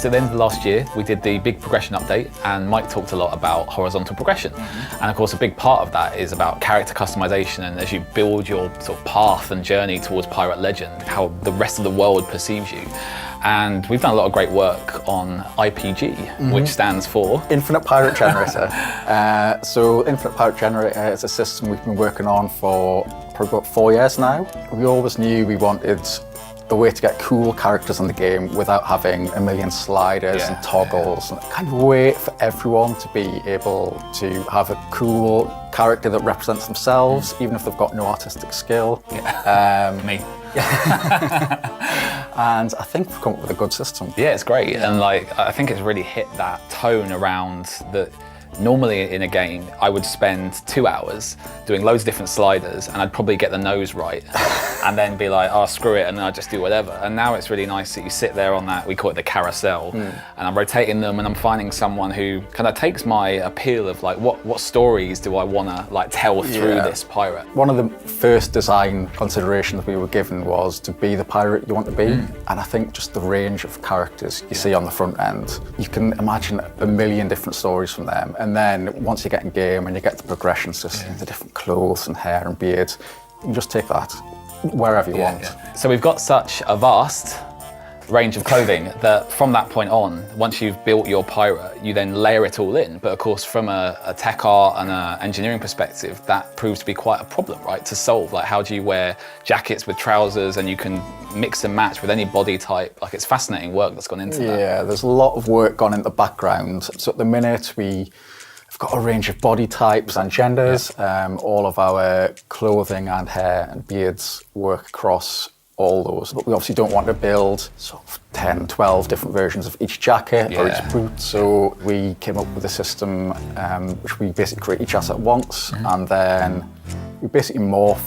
So at the end of last year, we did the big progression update, and Mike talked a lot about horizontal progression. And of course, a big part of that is about character customization, and as you build your sort of path and journey towards Pirate Legend, how the rest of the world perceives you. And we've done a lot of great work on IPG, which stands for Infinite Pirate Generator. So Infinite Pirate Generator is a system we've been working on for probably about 4 years now. We always knew we wanted a way to get cool characters in the game without having a million sliders and toggles, and kind of a way for everyone to be able to have a cool character that represents themselves, even if they've got no artistic skill. me. And I think we've come up with a good system. Yeah, it's great. And like, I think it's really hit that tone around that. Normally in a game, I would spend 2 hours doing loads of different sliders, and I'd probably get the nose right and then be like, oh, screw it, and then I'd just do whatever. And now it's really nice that you sit there on that, we call it the carousel, and I'm rotating them, and I'm finding someone who kind of takes my appeal of like, what stories do I want to like tell through this pirate? One of the first design considerations we were given was to be the pirate you want to be. And I think just the range of characters you see on the front end, you can imagine a million different stories from them. And then once you get in game and you get the progression system, the different clothes and hair and beards, you can just take that wherever you want. So we've got such a vast range of clothing that from that point on, once you've built your pirate, you then layer it all in. But of course, from a tech art and an engineering perspective, that proves to be quite a problem, right, to solve. Like, how do you wear jackets with trousers and you can mix and match with any body type? Like, it's fascinating work that's gone into that. Yeah, there's a lot of work gone in the background. So at the minute, we've got a range of body types and genders. All of our clothing and hair and beards work across all those. But we obviously don't want to build sort of 10, 12 different versions of each jacket or each boot. So we came up with a system which we basically create each asset once, and then we basically morph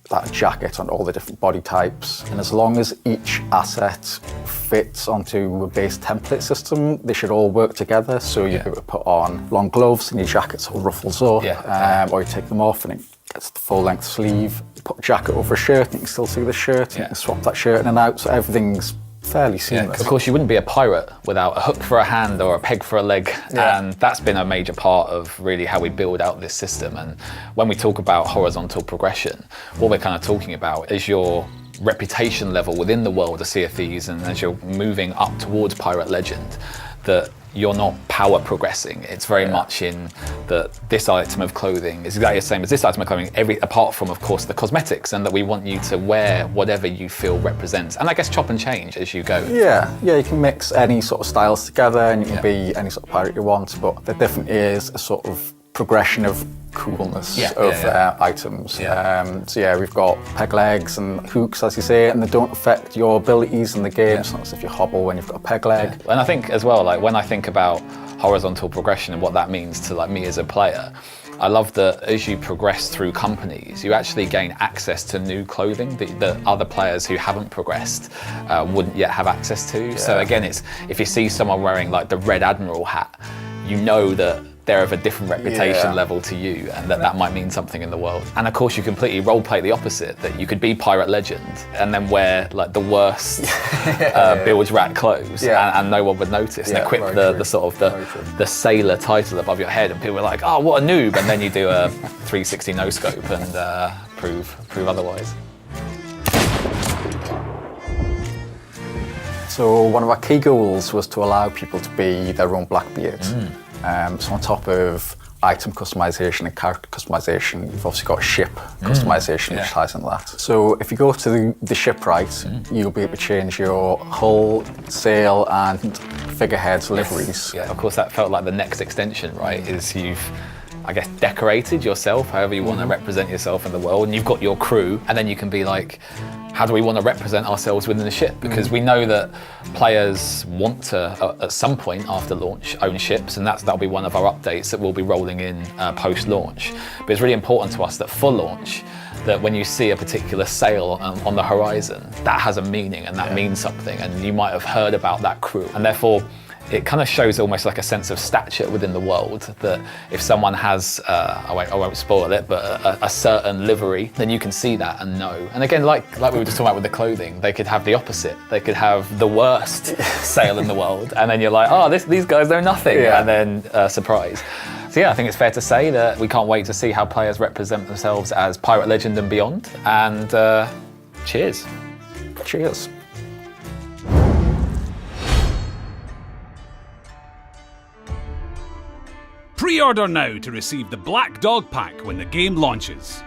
that jacket on all the different body types. And as long as each asset fits onto a base template system, they should all work together. So you'd be able to put on long gloves and your jacket sort of ruffles up, or you take them off and it gets the full length sleeve. You put a jacket over a shirt and you can still see the shirt, and you can swap that shirt in and out, so everything's fairly seamless. Of course, you wouldn't be a pirate without a hook for a hand or a peg for a leg, and that's been a major part of really how we build out this system. And when we talk about horizontal progression, what we're kind of talking about is your reputation level within the world of Sea of Thieves, and as you're moving up towards Pirate Legend, that you're not power progressing. It's very much in that this item of clothing is exactly the same as this item of clothing, apart from, of course, the cosmetics, and that we want you to wear whatever you feel represents. And I guess chop and change as you go. Yeah, you can mix any sort of styles together, and you can be any sort of pirate you want, but there definitely is a sort of progression of coolness of items. So we've got peg legs and hooks, as you say, and they don't affect your abilities in the game. It's not as if you hobble when you've got a peg leg. And I think as well, like when I think about horizontal progression and what that means to like me as a player, I love that as you progress through companies, you actually gain access to new clothing that other players who haven't progressed wouldn't yet have access to. So again, it's if you see someone wearing like the Red Admiral hat, you know that they're of a different reputation level to you, and that might mean something in the world. And of course, you completely roleplay the opposite, that you could be Pirate Legend and then wear like the worst bilge rat clothes, and no one would notice, and equip the sort of the sailor title above your head, and people are like, oh, what a noob, and then you do a 360 no scope and prove otherwise. So one of our key goals was to allow people to be their own Blackbeard. So on top of item customization and character customization, you've obviously got ship customization, which ties into that. So if you go to the shipwright, you'll be able to change your hull, sail, and figurehead liveries. Of course, that felt like the next extension, right? Is you've, I guess, decorated yourself, however you want to represent yourself in the world, and you've got your crew, and then you can be like, how do we want to represent ourselves within the ship? Because we know that players want to, at some point after launch, own ships, and that'll be one of our updates that we'll be rolling in post-launch. But it's really important to us that for launch, that when you see a particular sail on the horizon, that has a meaning and that means something, and you might have heard about that crew. And therefore, it kind of shows almost like a sense of stature within the world, that if someone has, I won't spoil it, but a certain livery, then you can see that and know. And again, like we were just talking about with the clothing, they could have the opposite. They could have the worst sail in the world, and then you're like, oh, these guys know nothing, and then surprise. So yeah, I think it's fair to say that we can't wait to see how players represent themselves as Pirate Legend and beyond, and cheers. Cheers. Pre-order now to receive the Black Dog Pack when the game launches.